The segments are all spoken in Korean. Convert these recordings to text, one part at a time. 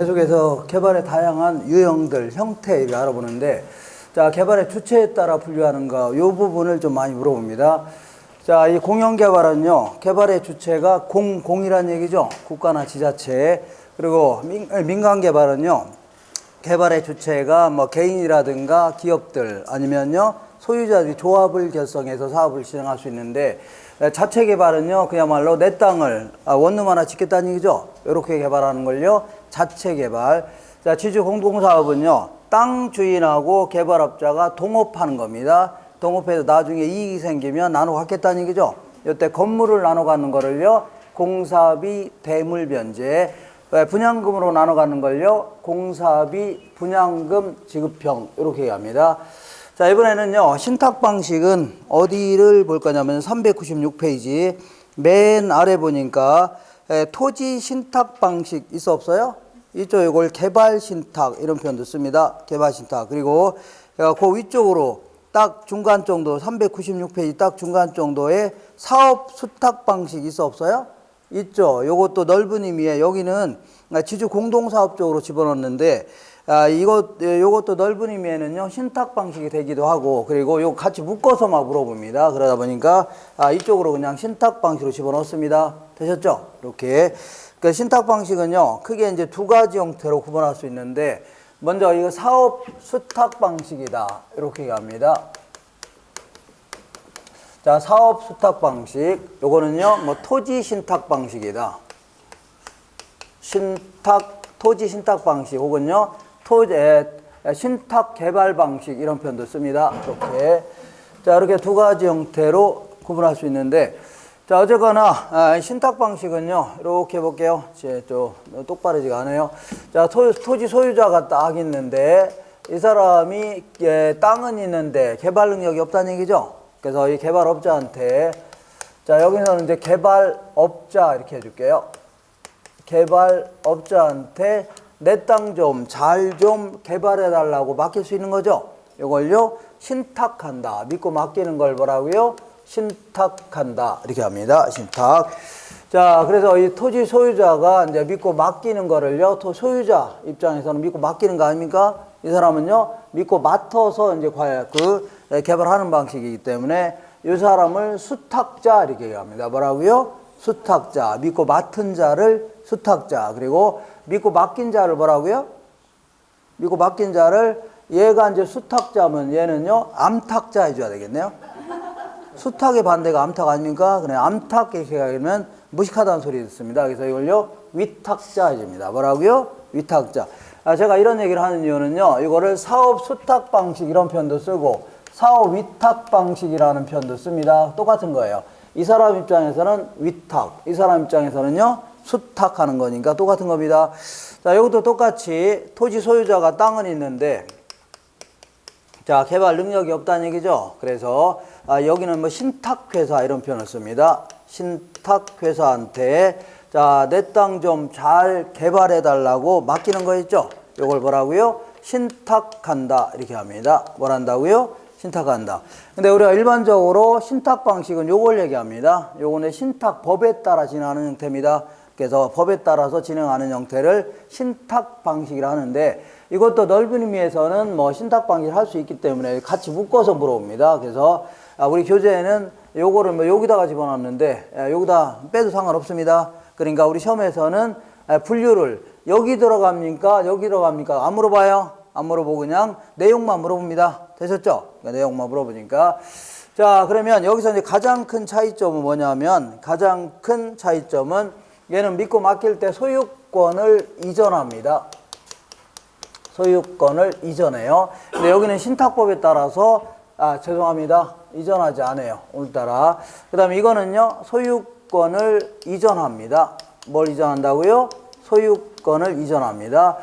계속해서 개발의 다양한 유형들, 형태를 알아보는데, 자, 개발의 주체에 따라 분류하는가, 이 부분을 좀 많이 물어봅니다. 자, 이 공영개발은요, 개발의 주체가 공이란 얘기죠. 국가나 지자체. 그리고 민간개발은요, 개발의 주체가 뭐 개인이라든가 기업들 아니면요, 소유자들이 조합을 결성해서 사업을 진행할 수 있는데, 자체 개발은요, 그야말로 내 땅을 원룸 하나 짓겠다는 얘기죠. 이렇게 개발하는 걸요, 자체 개발. 자, 지주 공동사업은요, 땅 주인하고 개발업자가 동업하는 겁니다. 동업해서 나중에 이익이 생기면 나눠 갖겠다는 얘기죠. 이때 건물을 나눠 갖는 거를요, 공사비 대물 변제. 분양금으로 나눠 갖는 걸요, 공사비 분양금 지급형. 이렇게 얘기합니다. 자, 이번에는요, 신탁 방식은 어디를 볼 거냐면 396페이지 맨 아래 보니까 토지 신탁 방식 있어 없어요? 이쪽 이걸 개발 신탁 이런 표현도 씁니다. 개발 신탁. 그리고 그 위쪽으로 딱 중간 정도 396페이지 딱 중간 정도에 사업 수탁 방식 있어 없어요? 있죠. 요것도 넓은 의미에 여기는 지주 공동사업 쪽으로 집어넣는데 요것도 넓은 의미에는요, 신탁 방식이 되기도 하고, 그리고 요 같이 묶어서 막 물어봅니다. 그러다 보니까, 이쪽으로 그냥 신탁 방식으로 집어넣습니다. 되셨죠? 이렇게. 그 신탁 방식은요, 크게 이제 두 가지 형태로 구분할 수 있는데, 먼저 이거 사업 수탁 방식이다. 이렇게 얘기합니다. 자, 사업 수탁 방식. 요거는요, 뭐 토지 신탁 방식이다. 토지 신탁 방식 혹은요, 신탁 개발 방식 이런 표현도 씁니다. 이렇게. 자, 이렇게 두 가지 형태로 구분할 수 있는데, 자, 어쨌거나, 신탁 방식은요, 이렇게 해볼게요. 이제 좀 똑바르지가 않아요. 자, 토지 소유자가 딱 있는데, 이 사람이, 땅은 있는데 개발 능력이 없다는 얘기죠. 그래서 이 개발업자한테, 자, 여기서는 이제 개발업자 이렇게 해줄게요. 개발업자한테 내 땅 좀 잘 좀 개발해달라고 맡길 수 있는 거죠. 이걸요, 신탁한다. 믿고 맡기는 걸 뭐라고요? 신탁한다. 이렇게 합니다. 신탁. 자, 그래서 이 토지 소유자가 이제 믿고 맡기는 거를요, 소유자 입장에서는 믿고 맡기는 거 아닙니까? 이 사람은요, 믿고 맡아서 이제 개발하는 방식이기 때문에 이 사람을 수탁자 이렇게 얘기합니다. 뭐라고요? 수탁자. 믿고 맡은 자를 수탁자. 그리고 믿고 맡긴 자를 뭐라고요? 믿고 맡긴 자를, 얘가 이제 수탁자면 얘는요, 암탁자 해줘야 되겠네요. 수탁의 반대가 암탁 아닙니까? 그냥 암탁 이렇게 하면 무식하다는 소리 듣습니다. 그래서 이걸요, 위탁자 해줍니다. 뭐라고요? 위탁자. 제가 이런 얘기를 하는 이유는요, 이거를 사업 수탁 방식 이런 표현도 쓰고, 사업 위탁 방식이라는 표현도 씁니다. 똑같은 거예요. 이 사람 입장에서는 위탁, 이 사람 입장에서는요, 수탁하는 거니까 똑같은 겁니다. 자, 이것도 똑같이 토지 소유자가 땅은 있는데, 자, 개발 능력이 없다는 얘기죠. 그래서 여기는 뭐 신탁회사 이런 표현을 씁니다. 신탁회사한테 자, 내 땅 좀 잘 개발해 달라고 맡기는 거 있죠. 이걸 뭐라고요? 신탁한다 이렇게 합니다. 뭘 한다고요? 신탁한다. 근데 우리가 일반적으로 신탁 방식은 요걸 얘기합니다. 요거는 신탁법에 따라 진행하는 형태입니다. 그래서 법에 따라서 진행하는 형태를 신탁 방식이라 하는데, 이것도 넓은 의미에서는 뭐 신탁 방식을 할 수 있기 때문에 같이 묶어서 물어봅니다. 그래서 우리 교재에는 요거를 뭐 여기다가 집어넣었는데, 여기다 빼도 상관없습니다. 그러니까 우리 시험에서는 분류를 여기 들어갑니까? 여기 들어갑니까? 안 물어봐요. 안 물어보고 그냥 내용만 물어봅니다. 되셨죠? 그러니까 내용만 물어보니까. 자, 그러면 여기서 이제 가장 큰 차이점은 뭐냐면, 가장 큰 차이점은 얘는 믿고 맡길 때 소유권을 이전합니다. 소유권을 이전해요. 근데 여기는 신탁법에 따라서, 죄송합니다. 이전하지 않아요. 오늘따라. 그 다음에 이거는요, 소유권을 이전합니다. 뭘 이전한다고요? 소유권을 이전합니다.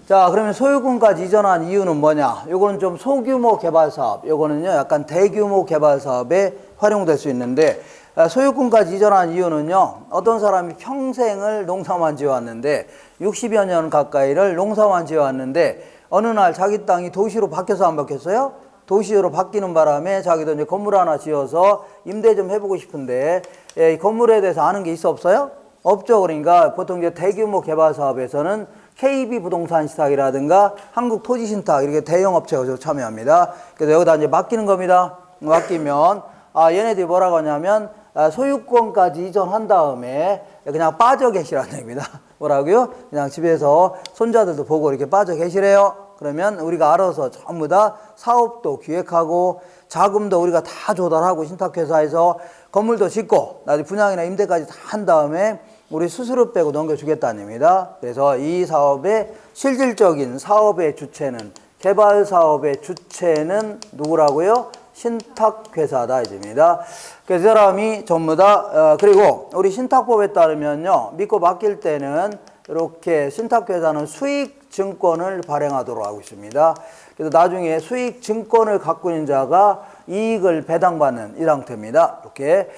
자, 그러면 소유권까지 이전한 이유는 뭐냐? 요거는 좀 소규모 개발 사업, 요거는요, 약간 대규모 개발 사업에 활용될 수 있는데, 소유권까지 이전한 이유는요, 어떤 사람이 평생을 농사만 지어왔는데 60여 년 가까이를 농사만 지어왔는데 어느 날 자기 땅이 도시로 바뀌어서 안 바뀌었어요? 도시로 바뀌는 바람에 자기도 이제 건물 하나 지어서 임대 좀 해보고 싶은데, 이 건물에 대해서 아는 게 있어 없어요? 없죠. 그러니까 보통 이제 대규모 개발 사업에서는 KB 부동산 신탁이라든가 한국토지신탁 이렇게 대형 업체가 참여합니다. 그래서 여기다 이제 맡기는 겁니다. 맡기면 얘네들이 뭐라고 하냐면 소유권까지 이전한 다음에 그냥 빠져 계시라는 얘기입니다. 뭐라고요? 그냥 집에서 손자들도 보고 이렇게 빠져 계시래요. 그러면 우리가 알아서 전부 다 사업도 기획하고 자금도 우리가 다 조달하고 신탁회사에서 건물도 짓고 나중에 분양이나 임대까지 다 한 다음에 우리 수수료 빼고 넘겨주겠다는 얘기입니다. 그래서 이 사업의 실질적인 사업의 주체는 개발 사업의 주체는 누구라고요? 신탁회사다 이제입니다. 그래서 이 사람이 전부 다 그리고 우리 신탁법에 따르면요 믿고 맡길 때는 이렇게 신탁회사는 수익증권을 발행하도록 하고 있습니다. 그래서 나중에 수익증권을 갖고 있는 자가 이익을 배당받는 이 상태입니다. 이렇게.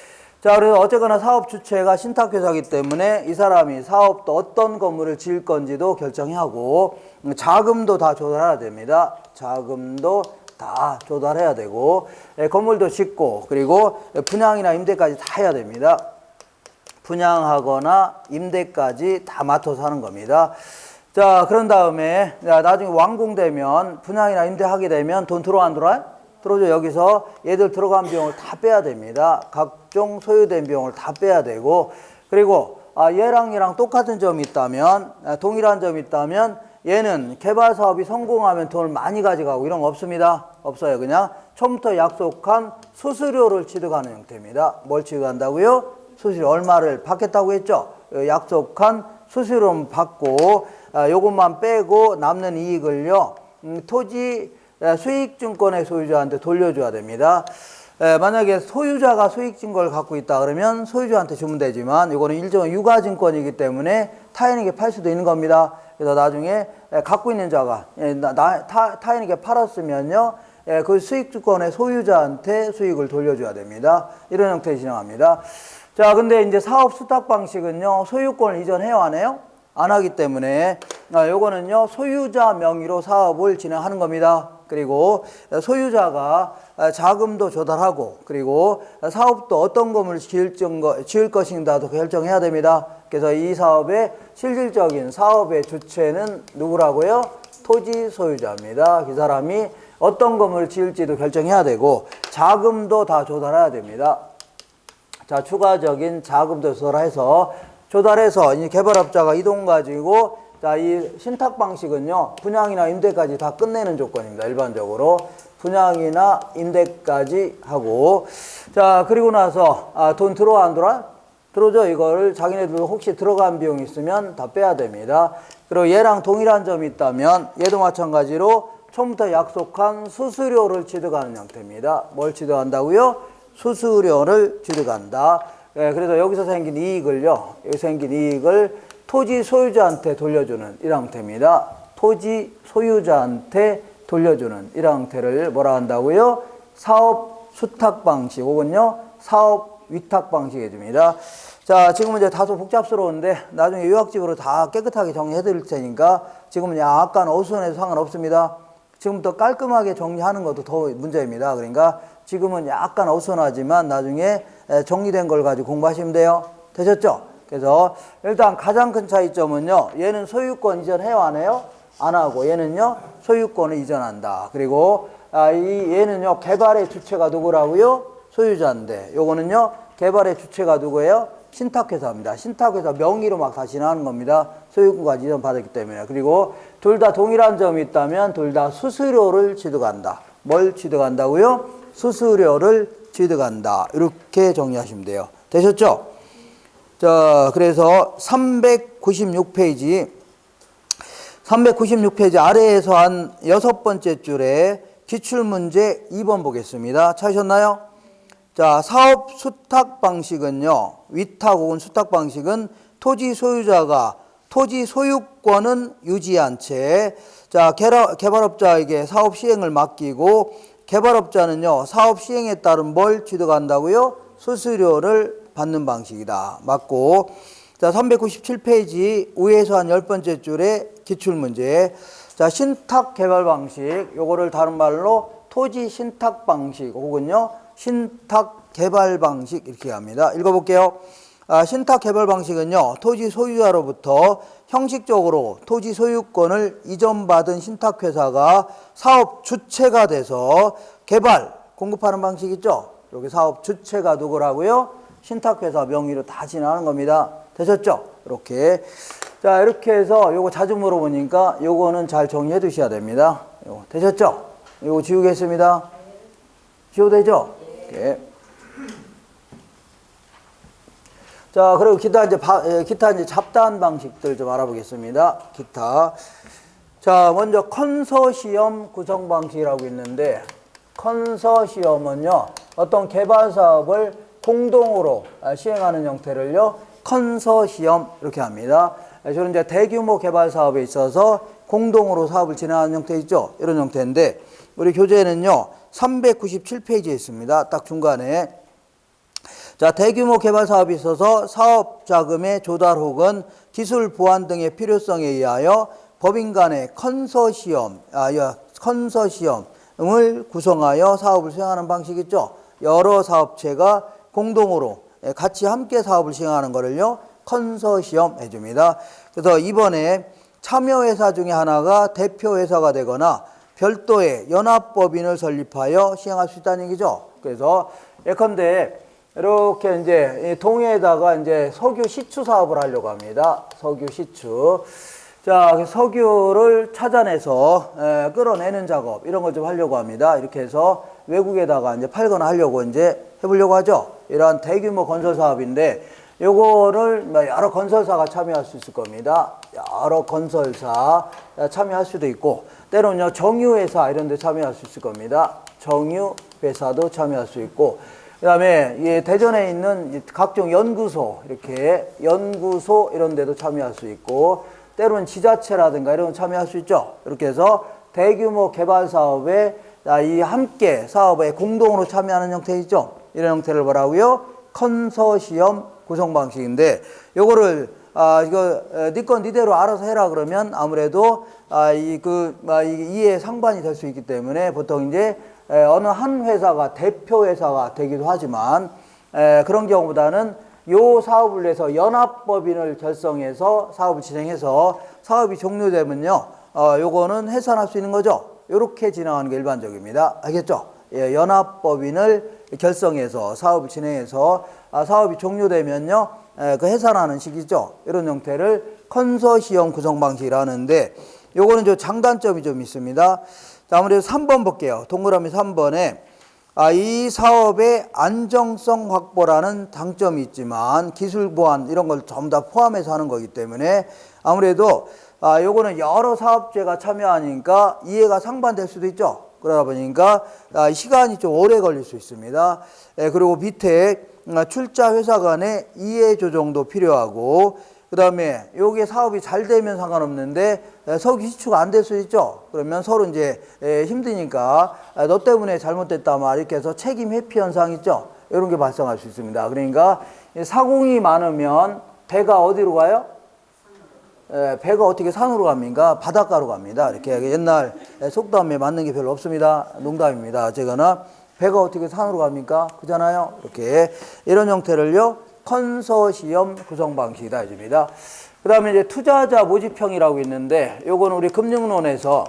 자, 그래서 어쨌거나 사업 주체가 신탁회사이기 때문에 이 사람이 사업도 어떤 건물을 지을 건지도 결정해야 하고 자금도 다 조달해야 됩니다. 자금도 다 조달해야 되고 건물도 짓고 그리고 분양이나 임대까지 다 해야 됩니다. 분양하거나 임대까지 다 맡아서 하는 겁니다. 자, 그런 다음에 나중에 완공되면 분양이나 임대하게 되면 돈 들어와 안 들어와요? 들어오죠. 여기서 얘들 들어간 비용을 다 빼야 됩니다. 각종 소요된 비용을 다 빼야 되고 그리고 얘랑 똑같은 점이 있다면 동일한 점이 있다면 얘는 개발 사업이 성공하면 돈을 많이 가져가고 이런 거 없습니다. 없어요. 그냥 처음부터 약속한 수수료를 취득하는 형태입니다. 뭘 취득한다고요? 수수료 얼마를 받겠다고 했죠? 약속한 수수료는 받고 요것만 빼고 남는 이익을요 토지 수익증권의 소유자한테 돌려줘야 됩니다. 만약에 소유자가 수익증권을 갖고 있다 그러면 소유주한테 주면 되지만 이거는 일종의 유가증권이기 때문에 타인에게 팔 수도 있는 겁니다. 그래서 나중에 갖고 있는 자가 타인에게 팔았으면요 그 수익증권의 소유자한테 수익을 돌려줘야 됩니다. 이런 형태로 진행합니다. 자, 근데 이제 사업 수탁 방식은요 소유권을 이전해요 안 해요? 안 하기 때문에 요거는요 소유자 명의로 사업을 진행하는 겁니다. 그리고 소유자가 자금도 조달하고 그리고 사업도 어떤 건물을 지을 것인가도 결정해야 됩니다. 그래서 이 사업의 실질적인 사업의 주체는 누구라고요? 토지 소유자입니다. 그 사람이 어떤 건물을 지을지도 결정해야 되고 자금도 다 조달해야 됩니다. 자, 추가적인 자금도 조달해서 이 개발업자가 이 돈 가지고 자, 이 신탁 방식은요 분양이나 임대까지 다 끝내는 조건입니다. 일반적으로 분양이나 임대까지 하고 자, 그리고 나서 돈 들어와 안 들어와? 들어오죠. 이거를 자기네들 혹시 들어간 비용이 있으면 다 빼야 됩니다. 그리고 얘랑 동일한 점이 있다면 얘도 마찬가지로 처음부터 약속한 수수료를 취득하는 형태입니다. 뭘 취득한다고요? 수수료를 취득한다. 그래서 여기서 생긴 이익을 토지 소유자한테 돌려주는 이 형태입니다. 토지 소유자한테 돌려주는 이 형태를 뭐라 한다고요? 사업 수탁 방식 혹은요 사업 위탁 방식 해줍니다. 자, 지금은 이제 다소 복잡스러운데 나중에 요약집으로 다 깨끗하게 정리해 드릴 테니까 지금은 약간 어수선해도 상관없습니다. 지금부터 깔끔하게 정리하는 것도 더 문제입니다. 그러니까 지금은 약간 어수선하지만 나중에 정리된 걸 가지고 공부하시면 돼요. 되셨죠? 그래서 일단 가장 큰 차이점은요 얘는 소유권 이전해요 안 해요? 안 하고 얘는요 소유권을 이전한다. 그리고 얘는요 개발의 주체가 누구라고요? 소유자인데 요거는요 개발의 주체가 누구예요? 신탁회사입니다. 신탁회사 명의로 막 다 진행하는 겁니다. 소유권까지 이전받았기 때문에. 그리고 둘 다 동일한 점이 있다면 둘 다 수수료를 취득한다. 뭘 취득한다고요? 수수료를 취득한다. 이렇게 정리하시면 돼요. 되셨죠? 자, 그래서 396페이지 아래에서 한 6번째 줄에 기출문제 2번 보겠습니다. 찾으셨나요? 자, 사업 수탁 방식은요, 위탁 혹은 수탁 방식은 토지 소유자가 토지 소유권은 유지한 채, 자, 개발업자에게 사업 시행을 맡기고, 개발업자는요, 사업 시행에 따른 뭘 취득한다고요? 수수료를 받는 방식이다. 맞고. 자, 397페이지 위에서 한 10번째 줄에 기출문제. 자, 신탁 개발 방식. 요거를 다른 말로 토지 신탁 방식 혹은요, 신탁 개발 방식 이렇게 합니다. 읽어볼게요. 신탁 개발 방식은요, 토지 소유자로부터 형식적으로 토지 소유권을 이전받은 신탁회사가 사업 주체가 돼서 개발, 공급하는 방식 있죠? 여기 사업 주체가 누구라고요? 신탁회사 명의로 다 진행하는 겁니다. 되셨죠? 이렇게. 자, 이렇게 해서 요거 자주 물어보니까 요거는 잘 정리해 두셔야 됩니다. 요거 되셨죠? 요거 지우겠습니다. 지워도 되죠? 이렇게. 자, 그리고 기타 이제 잡다한 방식들 좀 알아보겠습니다. 기타. 자, 먼저 컨소시엄 구성 방식이라고 있는데, 컨소시엄은요, 어떤 개발 사업을 공동으로 시행하는 형태를요, 컨소시엄 이렇게 합니다. 저는 이제 대규모 개발 사업에 있어서 공동으로 사업을 진행하는 형태 있죠? 이런 형태인데, 우리 교재에는요, 397페이지에 있습니다. 딱 중간에. 자, 대규모 개발 사업이 있어서 사업 자금의 조달 혹은 기술 보완 등의 필요성에 의하여 법인 간의 컨소시엄을 구성하여 사업을 수행하는 방식 있죠. 여러 사업체가 공동으로 같이 함께 사업을 시행하는 것을요, 컨소시엄 해줍니다. 그래서 이번에 참여회사 중에 하나가 대표회사가 되거나 별도의 연합법인을 설립하여 시행할 수 있다는 얘기죠. 그래서 예컨대 이렇게 이제 동해에다가 이제 석유 시추 사업을 하려고 합니다. 석유 시추. 자, 석유를 찾아내서 끌어내는 작업 이런 걸 좀 하려고 합니다. 이렇게 해서 외국에다가 이제 팔거나 하려고 이제 해보려고 하죠. 이러한 대규모 건설 사업인데 요거를 여러 건설사가 참여할 수 있을 겁니다. 여러 건설사 참여할 수도 있고 때로는요 정유회사 이런 데 참여할 수 있을 겁니다. 정유회사도 참여할 수 있고 그 다음에 대전에 있는 각종 연구소, 이렇게 연구소 이런 데도 참여할 수 있고, 때로는 지자체라든가 이런 거 참여할 수 있죠. 이렇게 해서 대규모 개발 사업에 이 함께 사업에 공동으로 참여하는 형태 있죠. 이런 형태를 뭐라고요? 컨소시엄 구성 방식인데, 요거를 이거 네 건 니대로 알아서 해라 그러면 아무래도 이에 상반이 될 수 있기 때문에 보통 이제 어느 한 회사가 대표 회사가 되기도 하지만 그런 경우보다는 요 사업을 위해서 연합법인을 결성해서 사업을 진행해서 사업이 종료되면요 요거는 해산할 수 있는 거죠. 요렇게 진행하는 게 일반적입니다. 알겠죠? 예, 연합법인을 결성해서 사업을 진행해서 사업이 종료되면요 그 해산하는 식이죠. 이런 형태를 컨소시엄 구성 방식이라는데 요거는 저 장단점이 좀 있습니다. 자, 아무래도 3번 볼게요. 동그라미 3번에 이 사업의 안정성 확보라는 장점이 있지만 기술 보완 이런 걸 전부 다 포함해서 하는 거기 때문에 아무래도 요거는 여러 사업체가 참여하니까 이해가 상반될 수도 있죠. 그러다 보니까 시간이 좀 오래 걸릴 수 있습니다. 그리고 밑에 출자 회사 간의 이해 조정도 필요하고 그 다음에 여기에 사업이 잘 되면 상관없는데 석유 시추가 안 될 수 있죠. 그러면 서로 이제 힘드니까 너 때문에 잘못됐다 말 이렇게 해서 책임 회피 현상 있죠. 이런 게 발생할 수 있습니다. 그러니까 사공이 많으면 배가 어디로 가요? 배가 어떻게 산으로 갑니까? 바닷가로 갑니다. 이렇게 옛날 속담에 맞는 게 별로 없습니다. 농담입니다. 제가나 배가 어떻게 산으로 갑니까? 그잖아요. 이렇게 이런 형태를요. 컨소시엄 구성 방식이다 해줍니다. 그 다음에 이제 투자자 모집형이라고 있는데 요거는 우리 금융론에서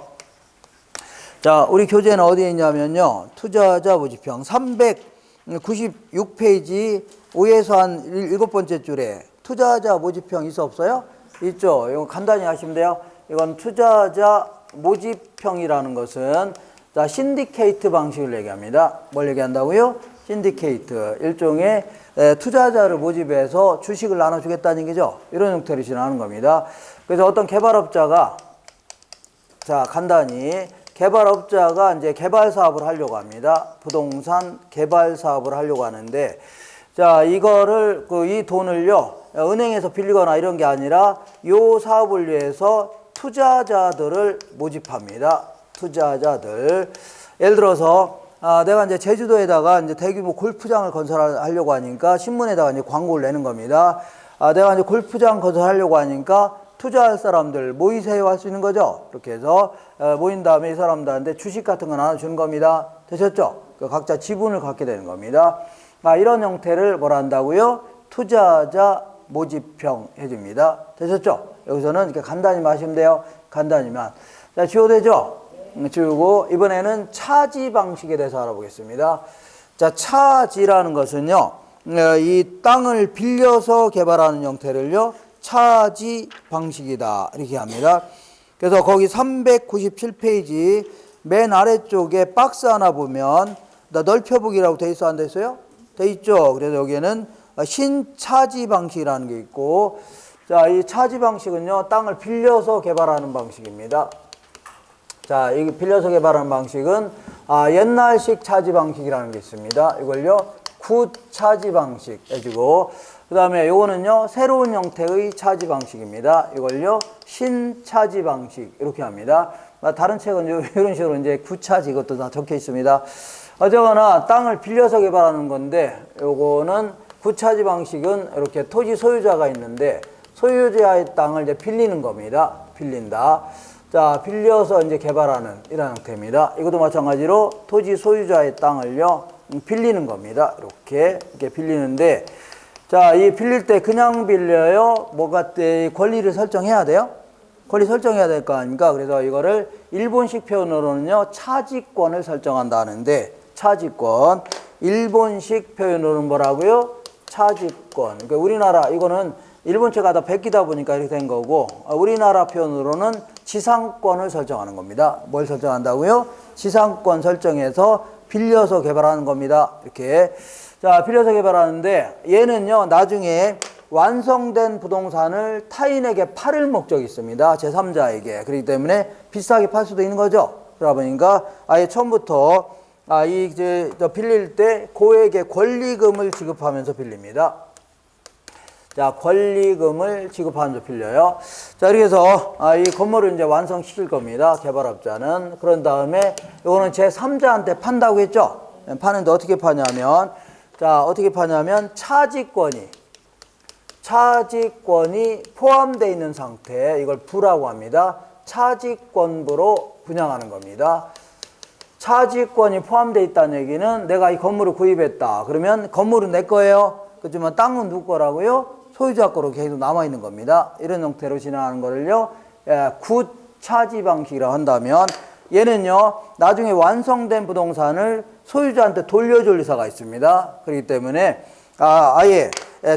자 우리 교재는 어디에 있냐면요 투자자 모집형 396페이지 5에서 한 7번째 줄에 투자자 모집형 있어 없어요? 있죠. 이거 간단히 하시면 돼요. 이건 투자자 모집형이라는 것은 자 신디케이트 방식을 얘기합니다. 뭘 얘기한다고요? 신디케이트 일종의 투자자를 모집해서 주식을 나눠주겠다는 얘기죠. 이런 형태로 진행하는 겁니다. 그래서 어떤 개발업자가 자 간단히 개발업자가 이제 개발 사업을 하려고 합니다. 부동산 개발 사업을 하려고 하는데 자 이거를 이 돈을요 은행에서 빌리거나 이런 게 아니라 요 사업을 위해서 투자자들을 모집합니다. 투자자들 예를 들어서 내가 이제 제주도에다가 이제 대규모 골프장을 건설하려고 하니까 신문에다가 이제 광고를 내는 겁니다. 내가 이제 골프장 건설하려고 하니까 투자할 사람들 모이세요 할 수 있는 거죠. 이렇게 해서 모인 다음에 이 사람들한테 주식 같은 거 나눠주는 겁니다. 되셨죠? 각자 지분을 갖게 되는 겁니다. 이런 형태를 뭐라 한다고요? 투자자 모집형 해줍니다. 되셨죠? 여기서는 이렇게 간단히 마시면 돼요. 간단히만. 자, 지워되죠? 지우고 이번에는 차지 방식에 대해서 알아보겠습니다. 자, 차지라는 것은요, 이 땅을 빌려서 개발하는 형태를요, 차지 방식이다. 이렇게 합니다. 그래서 거기 397페이지 맨 아래쪽에 박스 하나 보면 넓혀보기라고 돼 있어, 안 돼 있어요? 돼 있죠. 그래서 여기에는 신차지 방식이라는 게 있고, 자, 이 차지 방식은요, 땅을 빌려서 개발하는 방식입니다. 자, 이 빌려서 개발하는 방식은 옛날식 차지 방식이라는 게 있습니다. 이걸요, 구차지 방식 해주고, 그 다음에 요거는요, 새로운 형태의 차지 방식입니다. 이걸요, 신차지 방식 이렇게 합니다. 다른 책은 이런 식으로 이제 구차지 이것도 다 적혀 있습니다. 어쨌거나 땅을 빌려서 개발하는 건데, 요거는 구차지 방식은 이렇게 토지 소유자가 있는데 소유자의 땅을 이제 빌리는 겁니다. 빌린다. 자, 빌려서 이제 개발하는 이런 형태입니다. 이것도 마찬가지로 토지 소유자의 땅을요, 빌리는 겁니다. 이렇게 빌리는데, 자, 이 빌릴 때 그냥 빌려요? 뭐가 때 권리를 설정해야 돼요? 권리 설정해야 될 거 아닙니까? 그래서 이거를 일본식 표현으로는요, 차지권을 설정한다는데, 차지권. 일본식 표현으로는 뭐라고요? 차지권. 그러니까 우리나라, 이거는 일본 책 가다 베끼다 보니까 이렇게 된 거고, 우리나라 표현으로는 지상권을 설정하는 겁니다. 뭘 설정한다고요? 지상권 설정해서 빌려서 개발하는 겁니다. 이렇게. 자, 빌려서 개발하는데, 얘는요, 나중에 완성된 부동산을 타인에게 팔을 목적이 있습니다. 제3자에게. 그렇기 때문에 비싸게 팔 수도 있는 거죠. 그러다 보니까 아예 처음부터 이제 빌릴 때 고액의 권리금을 지급하면서 빌립니다. 자, 권리금을 지급하면서 빌려요. 자, 이렇게 해서 이 건물을 이제 완성시킬 겁니다. 개발업자는. 그런 다음에 이거는 제3자한테 판다고 했죠. 파는데 어떻게 파냐면, 자, 어떻게 파냐면 차지권이 포함되어 있는 상태, 이걸 부라고 합니다. 차지권부로 분양하는 겁니다. 차지권이 포함되어 있다는 얘기는 내가 이 건물을 구입했다. 그러면 건물은 내 거예요. 그렇지만 땅은 누구 거라고요? 소유자 거로 계속 남아있는 겁니다. 이런 형태로 진행하는 거를요, 구차지 방식이라고 한다면, 얘는요, 나중에 완성된 부동산을 소유자한테 돌려줄 의사가 있습니다. 그렇기 때문에 아예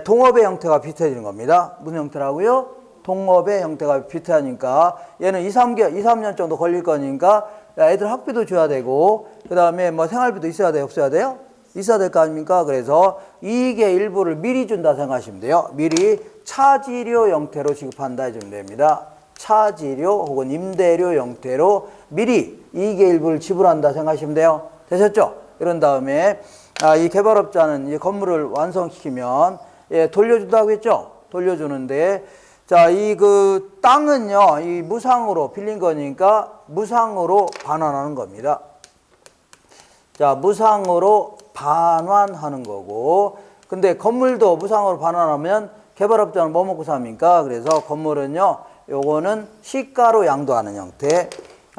동업의 형태가 비슷해지는 겁니다. 무슨 형태라고요? 동업의 형태가 비슷하니까 얘는 2, 3년 정도 걸릴 거니까 애들 학비도 줘야 되고, 그 다음에 뭐 생활비도 있어야 돼요? 없어야 돼요? 있어야 될 거 아닙니까? 그래서 이익의 일부를 미리 준다 생각하시면 돼요. 미리 차지료 형태로 지급한다 해주면 됩니다. 차지료 혹은 임대료 형태로 미리 이익의 일부를 지불한다 생각하시면 돼요. 되셨죠? 이런 다음에 이 개발업자는 이 건물을 완성시키면 돌려준다고 했죠? 돌려주는데, 자, 이 그 땅은요, 이 무상으로 빌린 거니까 무상으로 반환하는 겁니다. 자, 무상으로 반환하는 거고, 근데 건물도 무상으로 반환하면 개발업자는 뭐 먹고 삽니까? 그래서 건물은요, 요거는 시가로 양도하는 형태,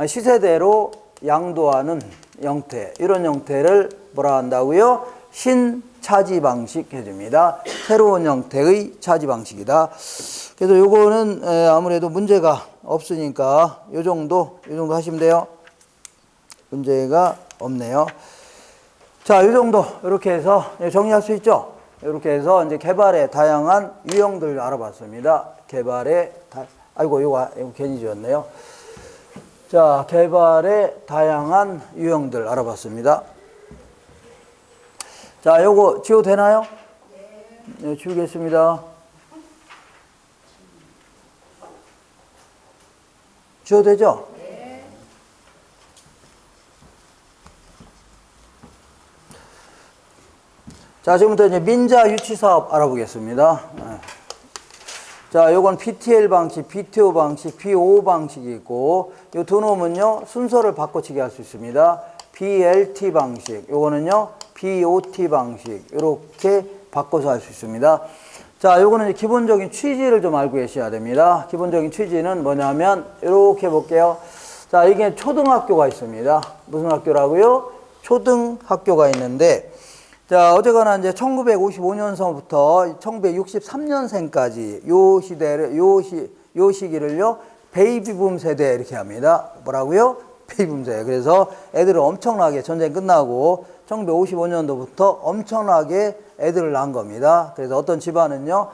시세대로 양도하는 형태, 이런 형태를 뭐라 한다고요? 신차지 방식 해줍니다. 새로운 형태의 차지 방식이다. 그래서 요거는 아무래도 문제가 없으니까 요 정도 하시면 돼요. 문제가 없네요. 자, 요 정도 이렇게 해서 정리할 수 있죠? 이렇게 해서 이제 개발의 다양한 유형들을 알아봤습니다. 개발의 이거 괜히 지웠네요. 자, 개발의 다양한 유형들 알아봤습니다. 자, 요거 지워도 되나요? 네, 지우겠습니다. 지워도 되죠? 네. 자, 지금부터 이제 민자 유치 사업 알아보겠습니다. 네. 자, 요건 PTL 방식, BTO 방식, BO 방식이 있고, 요 두 놈은요, 순서를 바꿔치기 할 수 있습니다. BLT 방식, 요거는요, BOT 방식, 이렇게 바꿔서 할 수 있습니다. 자, 요거는 이제 기본적인 취지를 좀 알고 계셔야 됩니다. 기본적인 취지는 뭐냐면, 이렇게 볼게요. 자, 이게 초등학교가 있습니다. 무슨 학교라고요? 초등학교가 있는데, 자, 어쨌거나 이제 1955년서부터 1963년생까지 요 시기를요, 베이비붐 세대 이렇게 합니다. 뭐라고요? 베이비붐 세대. 그래서 애들은 엄청나게 전쟁 끝나고 1955년도부터 엄청나게 애들을 낳은 겁니다. 그래서 어떤 집안은요,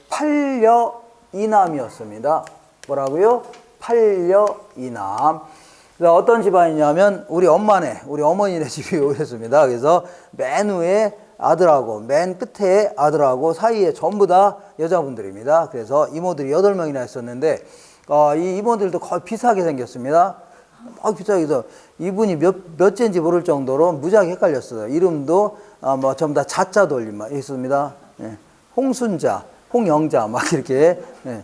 8녀 2남이었습니다. 뭐라고요? 8녀 2남. 그래서 어떤 집안이냐면 우리 어머니네 집이 오셨습니다. 그래서 맨 위에 아들하고 맨 끝에 아들하고 사이에 전부 다 여자분들입니다. 그래서 이모들이 8명이나 있었는데 이 이모들도 거의 비슷하게 생겼습니다. 비슷하게 해서 이분이 몇째인지 모를 정도로 무지하게 헷갈렸어요. 이름도 뭐 전부 다 자자 돌림 있습니다. 예. 홍순자, 홍영자 막 이렇게. 예.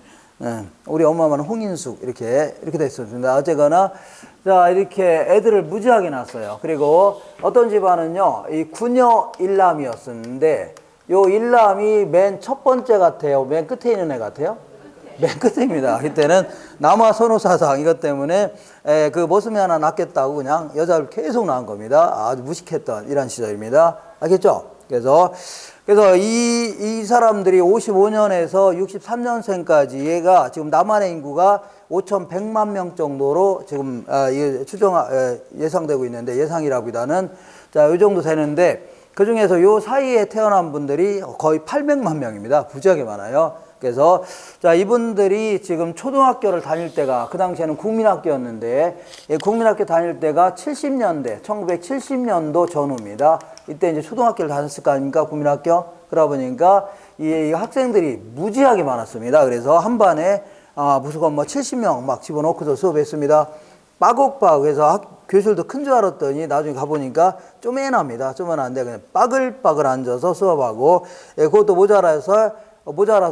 우리 엄마는 홍인숙 이렇게 됐습니다. 어쨌거나 자 이렇게 애들을 무지하게 낳았어요. 그리고 어떤 집안은요 이 구녀 일남이었었는데 요 일남이 맨 첫 번째 같아요, 맨 끝에 있는 애 같아요? 맨 끝입니다. 그때는 남아 선호사상 이것 때문에 그 모습이 하나 낳겠다고 그냥 여자를 계속 낳은 겁니다. 아주 무식했던 이런 시절입니다. 알겠죠? 그래서 이 사람들이 55년에서 63년생까지 얘가 지금 남한의 인구가 5,100만 명 정도로 지금 예상되고 있는데, 예상이라기보다는 자, 요 정도 되는데 그 중에서 요 사이에 태어난 분들이 거의 800만 명입니다. 부지하게 많아요. 그래서 자, 이분들이 지금 초등학교를 다닐 때가 그 당시에는 국민학교였는데 국민학교 다닐 때가 70년대 1970년도 전후입니다. 이때 이제 초등학교를 다녔을 거 아닙니까? 국민학교. 그러다 보니까 이 학생들이 무지하게 많았습니다. 그래서 한 반에 무조건 뭐 70명 막 집어넣고서 수업했습니다. 빠곡빠곡 해서 교실도 큰 줄 알았더니 나중에 가보니까 쪼매납니다. 쪼매나는데 그냥 빠글빠글 앉아서 수업하고 그것도 모자라서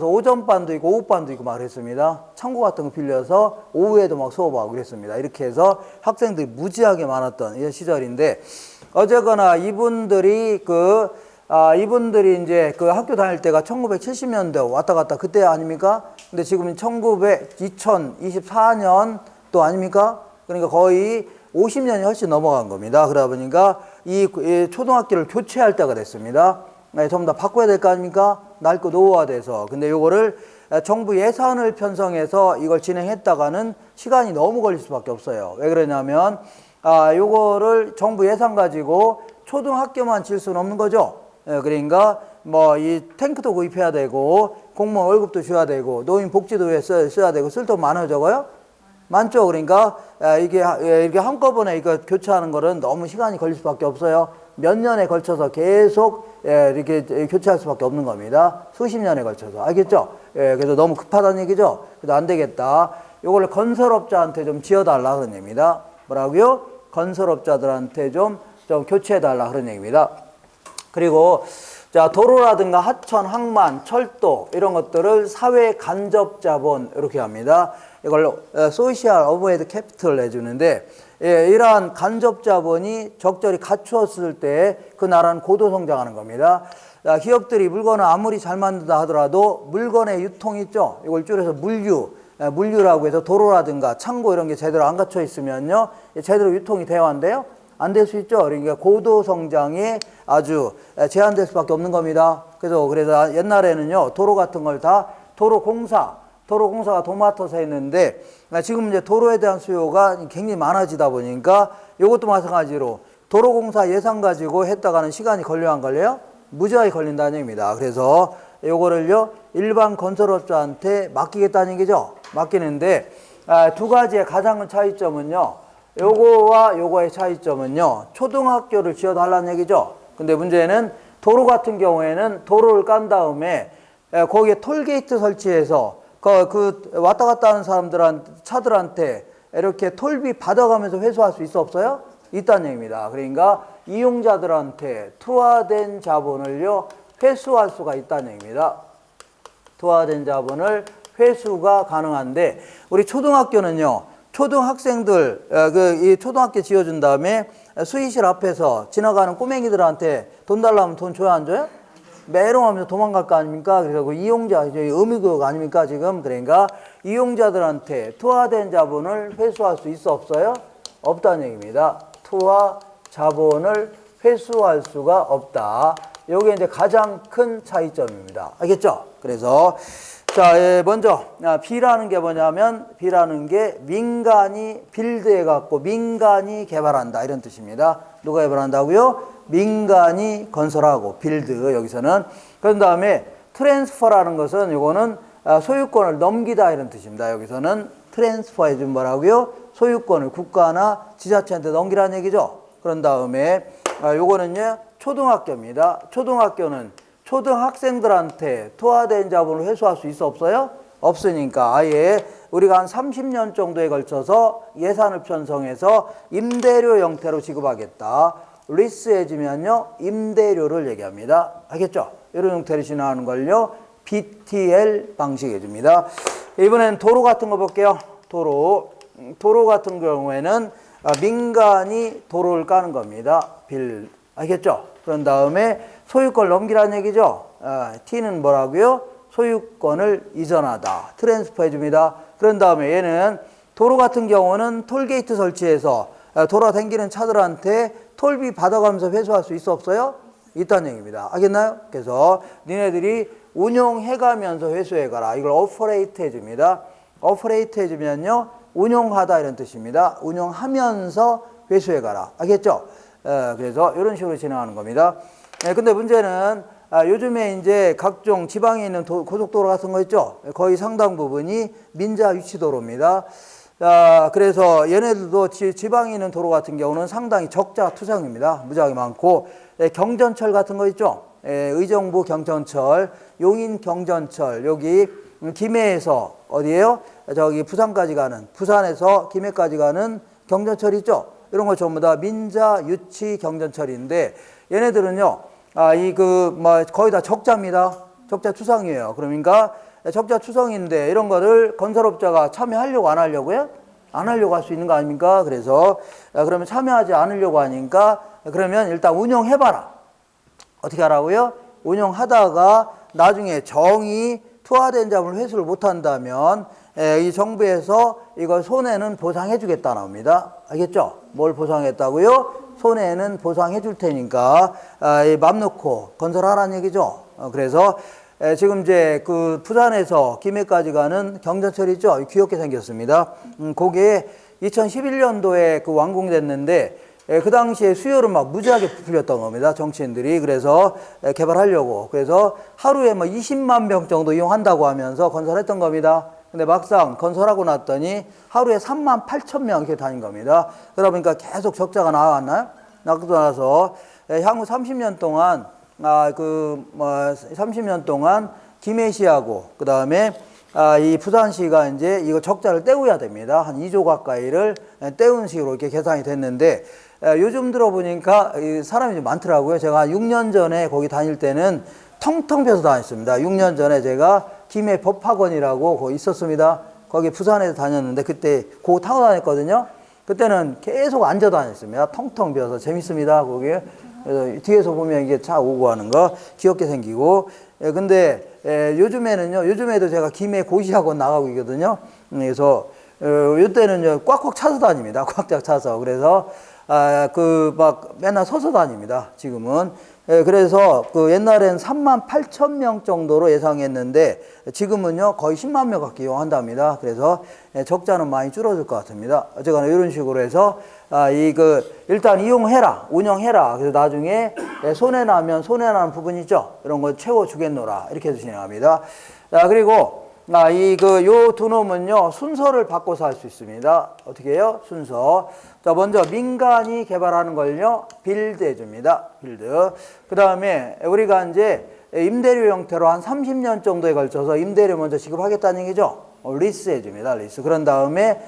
오전반도 있고 오후반도 있고 막 그랬습니다. 창고 같은 거 빌려서 오후에도 막 수업하고 그랬습니다. 이렇게 해서 학생들이 무지하게 많았던 이런 시절인데 어쨌거나 이분들이 이제 그 학교 다닐 때가 1970년대 왔다 갔다 그때 아닙니까? 근데 지금 2024년 또 아닙니까? 그러니까 거의 50년이 훨씬 넘어간 겁니다. 그러다 보니까 이 초등학교를 교체할 때가 됐습니다. 전부 다 바꿔야 될 거 아닙니까? 낡고 노후화돼서. 근데 요거를 정부 예산을 편성해서 이걸 진행했다가는 시간이 너무 걸릴 수밖에 없어요. 왜 그러냐면 요거를 정부 예산 가지고 초등학교만 질 수는 없는 거죠. 그러니까 뭐 이 탱크도 구입해야 되고 공무원 월급도 줘야 되고 노인 복지도 써야 되고 쓸 돈 많아요, 적어요? 많죠. 그러니까 이게 한꺼번에 이거 교체하는 거는 너무 시간이 걸릴 수밖에 없어요. 몇 년에 걸쳐서 계속 이렇게 교체할 수밖에 없는 겁니다. 수십 년에 걸쳐서. 알겠죠? 그래서 너무 급하다는 얘기죠? 그래서 안 되겠다. 요걸 건설업자한테 좀 지어달라 그런 얘기입니다. 뭐라고요? 건설업자들한테 좀 교체해달라 그런 얘기입니다. 그리고 자, 도로라든가 하천, 항만, 철도 이런 것들을 사회 간접 자본 이렇게 합니다. 이걸 소셜 어버헤드 캐피털 내주는데 이러한 간접 자본이 적절히 갖추었을 때 그 나라는 고도 성장하는 겁니다. 자, 기업들이 물건을 아무리 잘 만든다 하더라도 물건의 유통이 있죠. 이걸 줄여서 물류라고 해서 도로라든가 창고 이런 게 제대로 안 갖춰 있으면요, 제대로 유통이 돼야 한대요. 안 될 수 있죠. 그러니까 고도 성장이 아주 제한될 수밖에 없는 겁니다. 그래서 옛날에는요, 도로 같은 걸 다 도로공사가 도맡아서 했는데 지금 이제 도로에 대한 수요가 굉장히 많아지다 보니까 이것도 마찬가지로 도로공사 예산 가지고 했다가는 시간이 걸려요, 안 걸려요? 무지하게 걸린다는 얘기입니다. 그래서 요거를요, 일반 건설업자한테 맡기겠다는 얘기죠. 맡기는데 두 가지의 가장 큰 차이점은요, 요거와 요거의 차이점은요, 초등학교를 지어달라는 얘기죠. 근데 문제는 도로 같은 경우에는 도로를 깐 다음에 거기에 톨게이트 설치해서 그 왔다 갔다 하는 차들한테 이렇게 톨비 받아가면서 회수할 수 있어 없어요? 있다는 얘기입니다. 그러니까 이용자들한테 투하된 자본을요, 회수할 수가 있다는 얘기입니다. 투하된 자본을 회수가 가능한데 우리 초등학교는요, 초등학생들 이 초등학교 지어준 다음에 수의실 앞에서 지나가는 꼬맹이들한테 돈 달라면 돈 줘야 안 줘요? 메롱하면서 도망갈 거 아닙니까? 그래서 그 이용자 의무교육 아닙니까 지금? 그러니까 이용자들한테 투하된 자본을 회수할 수 있어 없어요? 없다는 얘기입니다. 투하 자본을 회수할 수가 없다. 요게 이제 가장 큰 차이점입니다. 알겠죠? 그래서 자, 먼저 B라는 게 뭐냐면 B라는 게 민간이 빌드해 갖고 민간이 개발한다 이런 뜻입니다. 누가 개발한다고요? 민간이 건설하고 빌드 여기서는. 그런 다음에 트랜스퍼라는 것은 요거는 소유권을 넘기다 이런 뜻입니다. 여기서는 트랜스퍼 해준 뭐라고요? 소유권을 국가나 지자체한테 넘기라는 얘기죠. 그런 다음에 요거는요 초등학교입니다. 초등학교는 초등학생들한테 투하된 자본을 회수할 수 있어 없어요? 없으니까 아예 우리가 한 30년 정도에 걸쳐서 예산을 편성해서 임대료 형태로 지급하겠다. 리스해주면요 임대료를 얘기합니다. 알겠죠? 이런 형태로 진행하는 걸요 BTL 방식 해줍니다. 이번엔 도로 같은 거 볼게요. 도로 같은 경우에는 민간이 도로를 까는 겁니다. 알겠죠? 그런 다음에 소유권을 넘기라는 얘기죠. T는 뭐라고요? 소유권을 이전하다. 트랜스퍼 해줍니다. 그런 다음에 얘는 도로 같은 경우는 톨게이트 설치해서 돌아다니는 차들한테 톨비 받아가면서 회수할 수 있어 없어요? 있다는 얘기입니다. 알겠나요? 그래서 니네들이 운용해가면서 회수해가라. 이걸 오퍼레이트 해줍니다. 오퍼레이트 해주면요 운용하다 이런 뜻입니다. 운용하면서 회수해가라. 알겠죠? 그래서 이런 식으로 진행하는 겁니다. 근데 문제는 요즘에 이제 각종 지방에 있는 고속도로 같은 거 있죠? 거의 상당 부분이 민자 위치도로입니다. 그래서 얘네들도 지방에 있는 도로 같은 경우는 상당히 적자 투성입니다. 무지하게 많고 경전철 같은 거 있죠? 의정부 경전철, 용인 경전철, 여기 김해에서 어디예요? 저기 부산까지 가는, 부산에서 김해까지 가는 경전철 있죠? 이런 거 전부 다 민자 유치 경전철인데 얘네들은요 거의 다 적자입니다. 적자 투성이에요. 그러니까 적자 투성인데 이런 거를 건설업자가 참여하려고 안 하려고요? 안 하려고 할 수 있는 거 아닙니까? 그래서 그러면 참여하지 않으려고 하니까 그러면 일단 운영해봐라. 어떻게 하라고요? 운영하다가 나중에 정의 투하된 자본을 회수를 못한다면 이 정부에서 이걸 손해는 보상해 주겠다 나옵니다. 알겠죠? 뭘 보상했다고요? 손해는 보상해 줄 테니까 맘 놓고 건설하라는 얘기죠. 그래서 지금 이제 그 부산에서 김해까지 가는 경전철 있죠? 귀엽게 생겼습니다. 그게 2011년도에 그 완공됐는데 그 당시에 수요를 막 무지하게 부풀렸던 겁니다. 정치인들이. 그래서 개발하려고. 그래서 하루에 뭐 20만 명 정도 이용한다고 하면서 건설했던 겁니다. 근데 막상 건설하고 났더니 하루에 3만 8천 명 이렇게 다닌 겁니다. 그러다 보니까 계속 적자가 나왔나요? 나서 향후 30년 동안 30년 동안 김해시하고 그 다음에 이 부산시가 이제 이거 적자를 떼어야 됩니다. 한 2조 가까이를 떼운 식으로 이렇게 계산이 됐는데 요즘 들어보니까 사람이 좀 많더라고요. 제가 6년 전에 거기 다닐 때는 텅텅 비어서 다녔습니다. 6년 전에 제가 김해 법학원이라고 거기 있었습니다. 거기 부산에서 다녔는데 그때 그거 타고 다녔거든요. 그때는 계속 앉아 다녔습니다. 텅텅 비어서 재밌습니다. 거기. 그래서 뒤에서 보면 이게 차 오고 하는 거 귀엽게 생기고. 근데 요즘에는요. 요즘에도 제가 김해 고시학원 나가고 있거든요. 그래서 요때는요 꽉꽉 차서 다닙니다. 꽉꽉 차서. 그래서 막 맨날 서서 다닙니다. 지금은. 그래서 그 옛날엔 3만 8천 명 정도로 예상했는데 지금은요 거의 10만 명 가까이 이용한답니다. 그래서 적자는 많이 줄어들 것 같습니다. 어쨌거나 이런 식으로 해서 일단 이용해라, 운영해라. 그래서 나중에 손해 나면 손해 나는 부분 있죠. 이런 거 채워 주겠노라. 이렇게 해서 진행합니다. 그리고 요 두 놈은요 순서를 바꿔서 할 수 있습니다. 어떻게 해요? 순서. 자, 먼저 민간이 개발하는 걸요 빌드 해줍니다. 빌드. 그 다음에 우리가 이제 임대료 형태로 한 30년 정도에 걸쳐서 임대료 먼저 지급하겠다는 얘기죠. 리스 해줍니다. 리스. 그런 다음에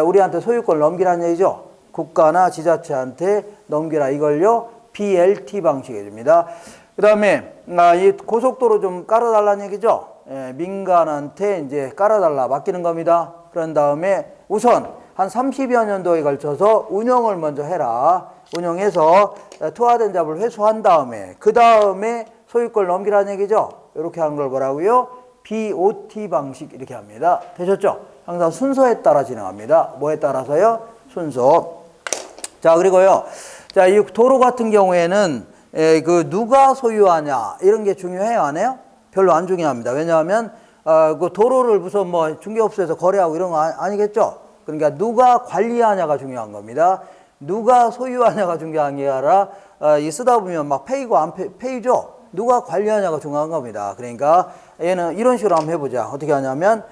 우리한테 소유권을 넘기라는 얘기죠. 국가나 지자체한테 넘기라. 이걸요 BLT 방식 해줍니다. 그 다음에 이 고속도로 좀 깔아달라는 얘기죠. 민간한테 이제 깔아달라 맡기는 겁니다. 그런 다음에 우선 한 30여 년도에 걸쳐서 운영을 먼저 해라. 운영해서 투하된 자본을 회수한 다음에 그 다음에 소유권을 넘기라는 얘기죠. 이렇게 하는 걸 뭐라고요? BOT 방식 이렇게 합니다. 되셨죠? 항상 순서에 따라 진행합니다. 뭐에 따라서요? 순서. 자, 그리고요. 자, 이 도로 같은 경우에는 그 누가 소유하냐 이런 게 중요해요, 안 해요? 별로 안 중요합니다. 왜냐하면 그 도로를 무슨 뭐 중개업소에서 거래하고 이런 거 아니겠죠? 그러니까 누가 관리하냐가 중요한 겁니다. 누가 소유하냐가 중요한 게 아니라 이 쓰다 보면 막 페이고 안 페이죠? 누가 관리하냐가 중요한 겁니다. 그러니까 얘는 이런 식으로 한번 해보자. 어떻게 하냐면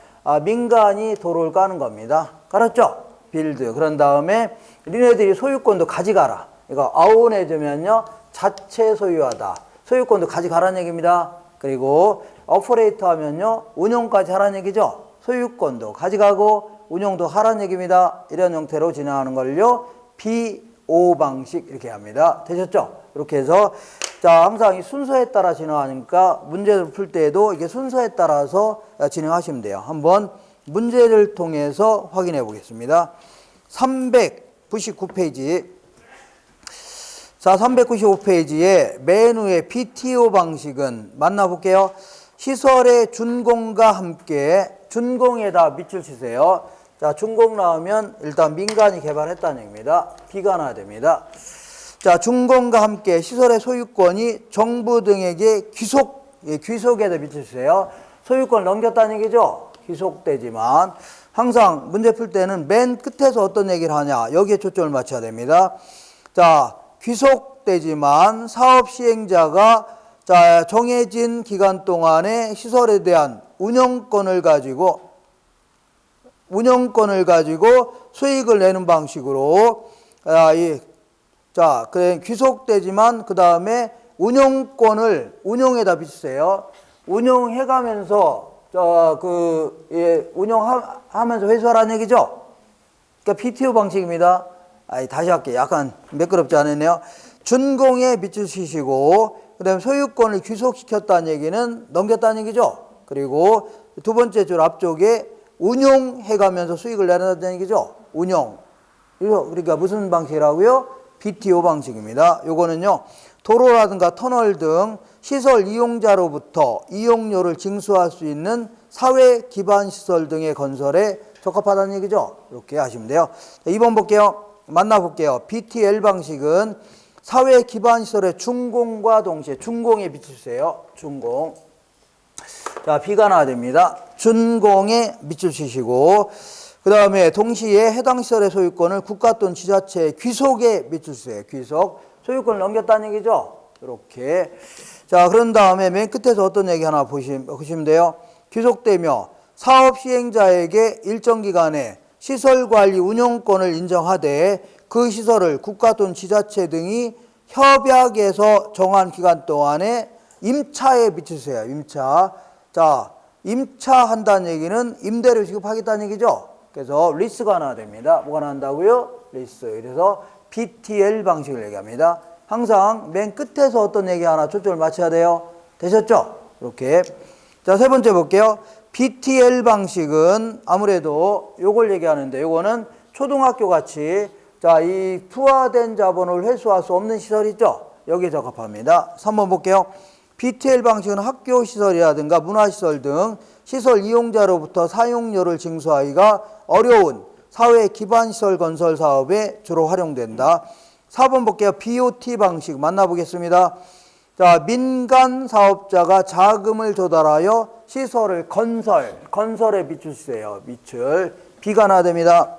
민간이 도로를 까는 겁니다. 알았죠? 빌드. 그런 다음에 니네들이 소유권도 가져가라. 이거 아웃해주면요 자체 소유하다. 소유권도 가져가라는 얘기입니다. 그리고 오퍼레이터 하면요 운영까지 하라는 얘기죠. 소유권도 가져가고 운영도 하라는 얘기입니다. 이런 형태로 진행하는 걸요 BO 방식 이렇게 합니다. 되셨죠? 이렇게 해서 자 항상 이 순서에 따라 진행하니까 문제를 풀 때에도 이게 순서에 따라서 진행하시면 돼요. 한번 문제를 통해서 확인해 보겠습니다. 399페이지. 자, 395페이지에 맨 위에 BTO 방식은 만나볼게요. 시설의 준공과 함께 준공에다 밑줄 치세요. 자, 준공 나오면 일단 민간이 개발했다는 얘기입니다. B가 나야 됩니다. 자, 준공과 함께 시설의 소유권이 정부 등에게 귀속에다 밑줄 치세요. 소유권을 넘겼다는 얘기죠. 귀속되지만 항상 문제 풀 때는 맨 끝에서 어떤 얘기를 하냐 여기에 초점을 맞춰야 됩니다. 자, 귀속되지만 사업 시행자가 자 정해진 기간 동안에 시설에 대한 운영권을 가지고 수익을 내는 방식으로 자, 귀속되지만 그 다음에 운영권을 운용에다 비추세요. 운용해가면서 운영하면서 회수하라는 얘기죠. 그러니까 BTO 방식입니다. 다시 할게요. 약간 매끄럽지 않았네요. 준공에 밑줄 치시고 그 다음에 소유권을 귀속시켰다는 얘기는 넘겼다는 얘기죠. 그리고 두 번째 줄 앞쪽에 운용해가면서 수익을 내는다는 얘기죠. 운용. 그러니까 무슨 방식이라고요? BTO 방식입니다. 요거는요. 도로라든가 터널 등 시설 이용자로부터 이용료를 징수할 수 있는 사회 기반 시설 등의 건설에 적합하다는 얘기죠. 이렇게 하시면 돼요. 2번 볼게요. 만나볼게요. BTL 방식은 사회 기반 시설의 준공과 동시에 준공에 비추세요. 준공. 자, B가 나와야 됩니다. 준공에 밑줄 치시고 그 다음에 동시에 해당 시설의 소유권을 국가 또는 지자체의 귀속에 밑줄 치세요. 귀속. 소유권을 넘겼다는 얘기죠. 이렇게. 자, 그런 다음에 맨 끝에서 어떤 얘기 하나 보시면 돼요. 귀속되며 사업 시행자에게 일정 기간에 시설관리 운영권을 인정하되 그 시설을 국가 또는 지자체 등이 협약에서 정한 기간 동안에 임차에 비추세요. 임차. 자, 임차한다는 얘기는 임대료 지급하겠다는 얘기죠. 그래서 리스가 나야 됩니다. 뭐가 나온다고요? 리스. 그래서 BTL 방식을 얘기합니다. 항상 맨 끝에서 어떤 얘기 하나 초점을 맞춰야 돼요. 되셨죠? 이렇게. 자, 세 번째 볼게요. BTL 방식은 아무래도 요걸 얘기하는데 요거는 초등학교 같이 자, 이 부화된 자본을 회수할 수 없는 시설 있죠? 여기에 적합합니다. 3번 볼게요. BTL 방식은 학교 시설이라든가 문화시설 등 시설 이용자로부터 사용료를 징수하기가 어려운 사회 기반 시설 건설 사업에 주로 활용된다. 4번 볼게요. BOT 방식 만나보겠습니다. 자, 민간 사업자가 자금을 조달하여 시설을 건설에 밑줄 주세요. 밑줄. B가 나야 됩니다.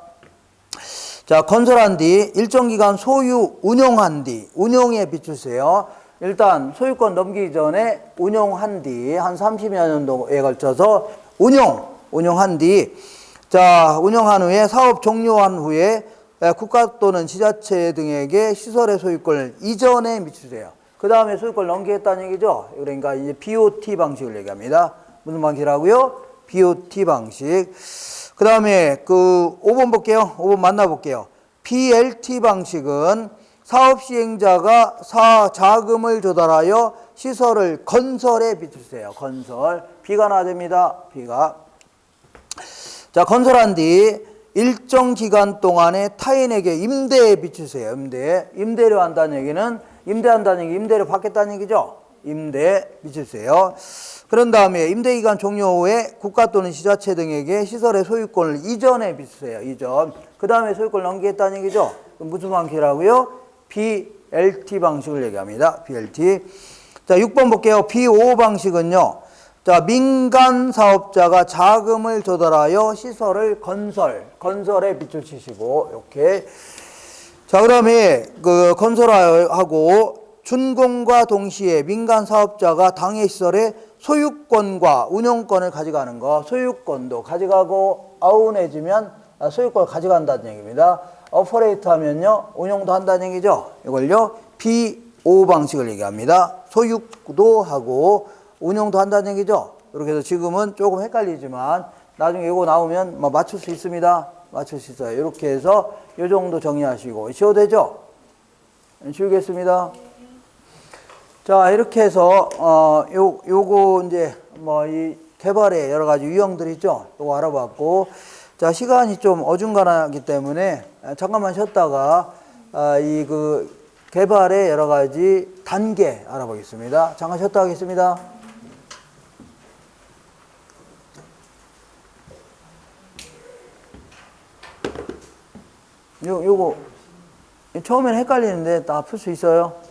자, 건설한 뒤 일정 기간 소유 운용한 뒤 운용에 밑줄 주세요. 일단 소유권 넘기기 전에 운용한 뒤 한 30여 년도에 걸쳐서 운용한 뒤 자, 운영한 후에 사업 종료한 후에 국가 또는 지자체 등에게 시설의 소유권을 이전에 밑주세요. 그 다음에 소유권을 넘기겠다는 얘기죠. 그러니까 이제 BOT 방식을 얘기합니다. 무슨 방식이라고요? BOT 방식. 그 다음에 5번 볼게요. 5번 만나볼게요. BLT 방식은 사업 시행자가 자금을 조달하여 시설을 건설에 비추세요. 건설. B가 나야 됩니다. B가. 자, 건설한 뒤 일정 기간 동안에 타인에게 임대에 비추세요. 임대료 한다는 얘기는 임대한다는 얘기, 임대료 받겠다는 얘기죠. 임대 비추세요. 그런 다음에 임대기간 종료 후에 국가 또는 지자체 등에게 시설의 소유권을 이전에 비추세요. 이전. 그 다음에 소유권을 넘기겠다는 얘기죠. 그럼 무슨 방식이라고요? BLT 방식을 얘기합니다. BLT. 자, 6번 볼게요. B5 방식은요. 자, 민간 사업자가 자금을 조달하여 시설을 건설에 빛을 치시고, 이렇게. 자, 그다음에 그 건설하고 준공과 동시에 민간 사업자가 당해 시설의 소유권과 운영권을 가져가는 거, 소유권도 가져가고 아운해지면 소유권을 가져간다는 얘기입니다. 오퍼레이트 하면요, 운영도 한다는 얘기죠. 이걸요, B5 방식을 얘기합니다. 소유도 하고 운영도 한다는 얘기죠. 이렇게 해서 지금은 조금 헷갈리지만 나중에 이거 나오면 뭐 맞출 수 있습니다. 맞출 수 있어요. 이렇게 해서 이 정도 정리하시고 쉬어도 되죠? 쉬우겠습니다. 자, 이렇게 해서 요거 이제 뭐 이 개발의 여러 가지 유형들이 있죠. 요거 알아봤고, 자, 시간이 좀 어중간하기 때문에 잠깐만 쉬었다가 이 그 개발의 여러 가지 단계 알아보겠습니다. 잠깐 쉬었다 하겠습니다. 요거 처음에는 헷갈리는데 다 풀 수 있어요?